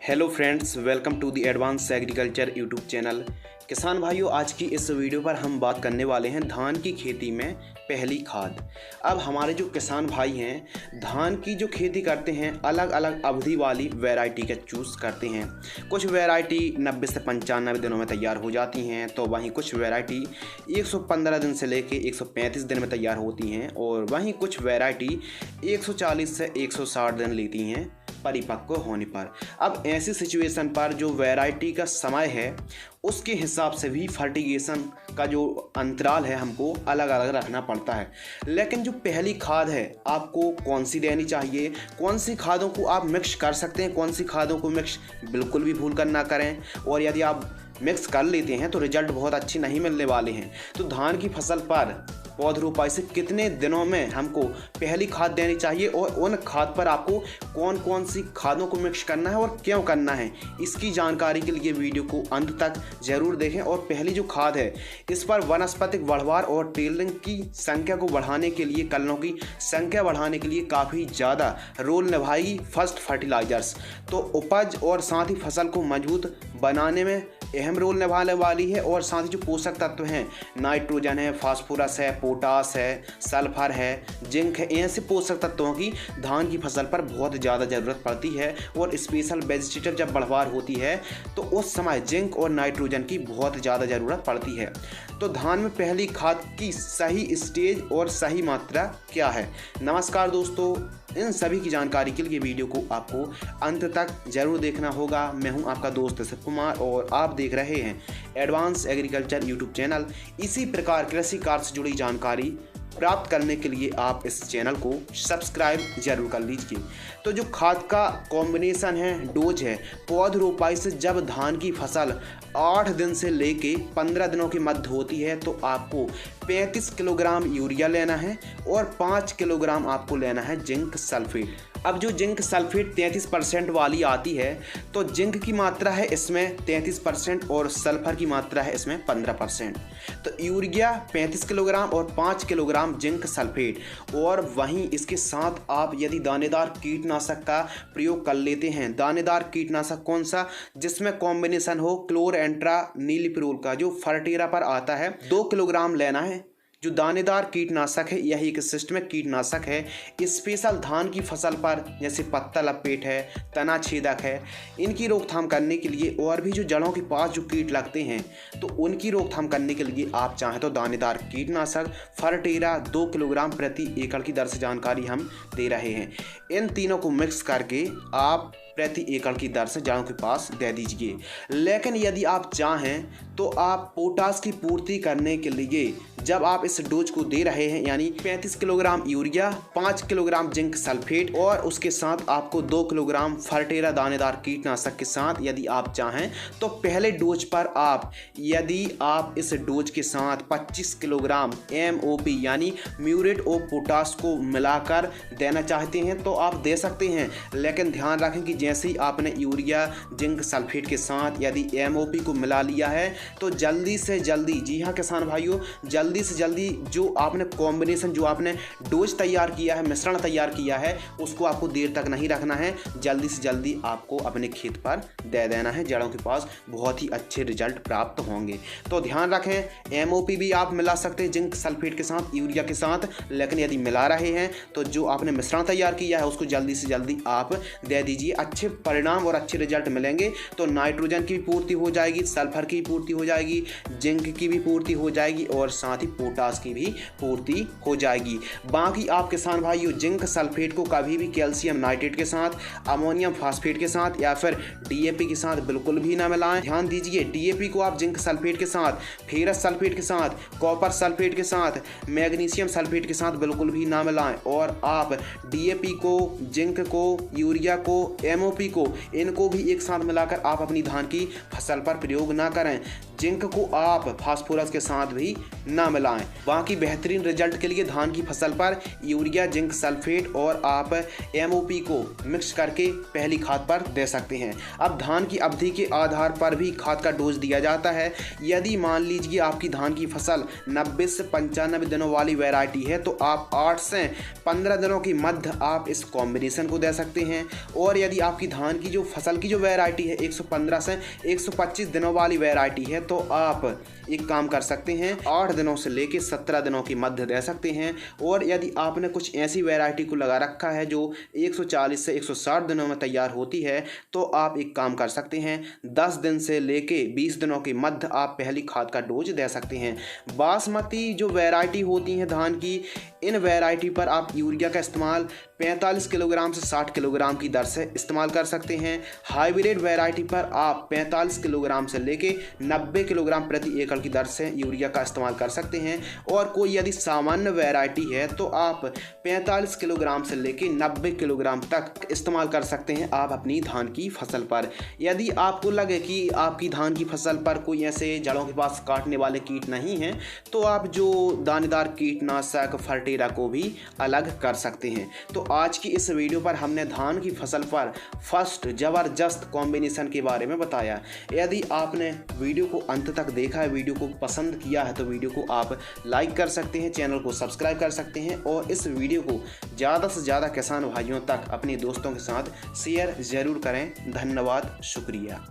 Hello friends, welcome to the advance agriculture YouTube channel. किसान भाइयों, आज की इस वीडियो पर हम बात करने वाले हैं धान की खेती में पहली खाद। अब हमारे जो किसान भाई हैं धान की जो खेती करते हैं अलग अलग अवधि वाली वैरायटी का चूज़ करते हैं। कुछ वैरायटी 90 से 95 दिनों में तैयार हो जाती हैं, तो वहीं कुछ वैरायटी 115 दिन से लेके 135 दिन में तैयार होती हैं, और वहीं कुछ वैरायटी 140 से 160 दिन लेती हैं परिपक्व होने पर। अब ऐसी सिचुएशन पर जो वैरायटी का समय है उसके हिसाब से भी फर्टिगेशन का जो अंतराल है हमको अलग अलग रखना पड़ता है। लेकिन जो पहली खाद है आपको कौन सी देनी चाहिए, कौन सी खादों को आप मिक्स कर सकते हैं, कौन सी खादों को मिक्स बिल्कुल भी भूल कर ना करें, और यदि आप मिक्स कर लेते हैं तो रिजल्ट बहुत अच्छी नहीं मिलने वाले हैं। तो धान की फसल पर पौध रोपाई से कितने दिनों में हमको पहली खाद देनी चाहिए और उन खाद पर आपको कौन कौन सी खादों को मिक्स करना है और क्यों करना है, इसकी जानकारी के लिए वीडियो को अंत तक जरूर देखें। और पहली जो खाद है इस पर वनस्पतिक बढ़वार और टेलिंग की संख्या को बढ़ाने के लिए, कलनों की संख्या बढ़ाने के लिए काफ़ी ज़्यादा रोल निभाएगी फर्स्ट फर्टिलाइजर्स। तो उपज और साथ ही फसल को मजबूत बनाने में अहम रोल निभाने वाली है। और साथ ही जो पोषक तत्व हैं, नाइट्रोजन है, फास्फोरस है, पोटास है, सल्फर है, जिंक है, ऐसे पोषक तत्वों की धान की फसल पर बहुत ज़्यादा ज़रूरत पड़ती है। और स्पेशल वेजिटेटिव जब बढ़वार होती है तो उस समय जिंक और नाइट्रोजन की बहुत ज़्यादा ज़रूरत पड़ती है। तो धान में पहली खाद की सही स्टेज और सही मात्रा क्या है? नमस्कार दोस्तों, इन सभी की जानकारी के लिए वीडियो को आपको अंत तक जरूर देखना होगा। मैं हूं आपका दोस्त शिव कुमार और आप देख रहे हैं एडवांस एग्रीकल्चर यूट्यूब चैनल। इसी प्रकार कृषि कार्य से जुड़ी जानकारी प्राप्त करने के लिए आप इस चैनल को सब्सक्राइब जरूर कर लीजिए। तो जो खाद का कॉम्बिनेशन है, डोज है, पौध रोपाई से जब धान की फसल 8 दिन से लेके 15 दिनों के मध्य होती है तो आपको 35 किलोग्राम यूरिया लेना है और 5 किलोग्राम आपको लेना है जिंक सल्फेट। अब जो जिंक सल्फेट 33% वाली आती है तो जिंक की मात्रा है इसमें 33% और सल्फर की मात्रा है इसमें 15%। तो यूरिया 35 किलोग्राम और 5 किलोग्राम जिंक सल्फेट। और वहीं इसके साथ आप यदि दानेदार कीटनाशक का प्रयोग कर लेते हैं, दानेदार कीटनाशक कौन सा, जिसमें कॉम्बिनेशन हो क्लोरेंट्रा नीलिप्रोल का, जो फर्टेरा पर आता है, 2 किलोग्राम लेना है। जो दानेदार कीटनाशक है यह एक सिस्टमिक कीटनाशक है, स्पेशल धान की फसल पर जैसे पत्ता लपेट है, तना छेदक है, इनकी रोकथाम करने के लिए, और भी जो जड़ों के पास जो कीट लगते हैं तो उनकी रोकथाम करने के लिए आप चाहें तो दानेदार कीटनाशक फर्टेरा 2 किलोग्राम प्रति एकड़ की दर से जानकारी हम दे रहे हैं। इन तीनों को मिक्स करके आप प्रति एकड़ की दर से जड़ों के पास दे दीजिए। लेकिन यदि आप चाहें तो आप पोटास की पूर्ति करने के लिए जब आप इस डोज को दे रहे हैं, यानी 35 kilogram urea, 5 kilogram zinc sulphate और उसके साथ आपको 2 किलोग्राम फर्टेरा दानेदार कीटनाशक के साथ यदि आप चाहें तो पहले डोज पर आप, यदि आप इस डोज के साथ 25 किलोग्राम MOP यानी म्यूरेट ऑफ पोटास को मिलाकर देना चाहते हैं तो आप दे सकते हैं। लेकिन ध्यान रखें कि जैसे ही आपने यूरिया जिंक सल्फेट के साथ यदि MOP को मिला लिया है तो जल्दी से जल्दी, जी हाँ किसान भाइयों, जल्दी से जल्दी जो आपने कॉम्बिनेशन, जो आपने डोज तैयार किया है, मिश्रण तैयार किया है, उसको आपको देर तक नहीं रखना है। जल्दी से जल्दी आपको अपने खेत पर दे देना है, जड़ों के पास बहुत ही अच्छे रिजल्ट प्राप्त होंगे। तो ध्यान रखें, MOP भी आप मिला सकते हैं जिंक सल्फेट के साथ, यूरिया के साथ, लेकिन यदि मिला रहे हैं तो जो आपने मिश्रण तैयार किया है उसको जल्दी से जल्दी आप दे दीजिए। अच्छे परिणाम और अच्छे रिजल्ट मिलेंगे। तो नाइट्रोजन की भी पूर्ति हो जाएगी, सल्फर की पूर्ति हो जाएगी, जिंक की भी पूर्ति हो जाएगी और साथ ही पोटास की भी पूर्ति हो जाएगी। बाकी आप किसान भाइयों जिंक सल्फेट को कभी भी कैल्शियम नाइट्रेट के साथ, अमोनियम फास्फेट के साथ या फिर DAP के साथ बिल्कुल भी ना मिलाएं। ध्यान दीजिए, DAP को आप जिंक सल्फेट के साथ, फेरस सल्फेट के साथ, कॉपर सल्फेट के साथ, मैग्नीशियम सल्फेट के साथ बिल्कुल भी ना मिलाएं। और आप DAP को, जिंक को, यूरिया को, MOP को, इनको भी एक साथ मिलाकर आप अपनी धान की फसल पर प्रयोग ना करें। जिंक को आप फास्फोरस के साथ भी ना मिलाएं। बाकी बेहतरीन रिजल्ट के लिए धान की फसल पर यूरिया, जिंक सल्फेट और आप MOP को मिक्स करके पहली खाद पर दे सकते हैं। अब धान की अवधि के आधार पर भी खाद का डोज दिया जाता है। यदि मान लीजिए आपकी धान की फसल 90 से 95 दिनों वाली वैरायटी है तो आप 8 से 15 दिनों के मध्य आप इस कॉम्बिनेशन को दे सकते हैं। और यदि आपकी धान की जो फसल की जो वैरायटी है 115 से 125 दिनों वाली वैरायटी है, तो आप एक काम कर सकते हैं, 8 दिनों से लेकर 17 दिनों की मध्य दे सकते हैं। और यदि आपने कुछ ऐसी वैरायटी को लगा रखा है जो 140 से 160 दिनों में तैयार होती है, तो आप एक काम कर सकते हैं, 10 दिन से लेके 20 दिनों के मध्य आप पहली खाद का डोज दे सकते हैं। बासमती जो वैरायटी होती है धान की, इन वैरायटी पर आप यूरिया का इस्तेमाल 45 किलोग्राम से 60 किलोग्राम की दर से इस्तेमाल कर सकते हैं। हाइब्रिड वैरायटी पर आप 45 किलोग्राम से लेके 90 किलोग्राम प्रति एकड़ की दर से यूरिया का इस्तेमाल कर सकते हैं। और कोई यदि सामान्य वैरायटी है तो आप 45 किलोग्राम से लेके 90 किलोग्राम तक इस्तेमाल कर सकते हैं आप अपनी धान की फसल पर। यदि आपको लगे कि आपकी धान की फसल पर कोई ऐसे जड़ों के पास काटने वाले कीट नहीं हैं, तो आप जो दानेदार कीटनाशक फर्टेरा को भी अलग कर सकते हैं। तो आज की इस वीडियो पर हमने धान की फसल पर फर्स्ट ज़बरदस्त कॉम्बिनेशन के बारे में बताया। यदि आपने वीडियो को अंत तक देखा है, वीडियो को पसंद किया है, तो वीडियो को आप लाइक कर सकते हैं, चैनल को सब्सक्राइब कर सकते हैं और इस वीडियो को ज़्यादा से ज़्यादा किसान भाइयों तक अपने दोस्तों के साथ शेयर ज़रूर करें। धन्यवाद, शुक्रिया।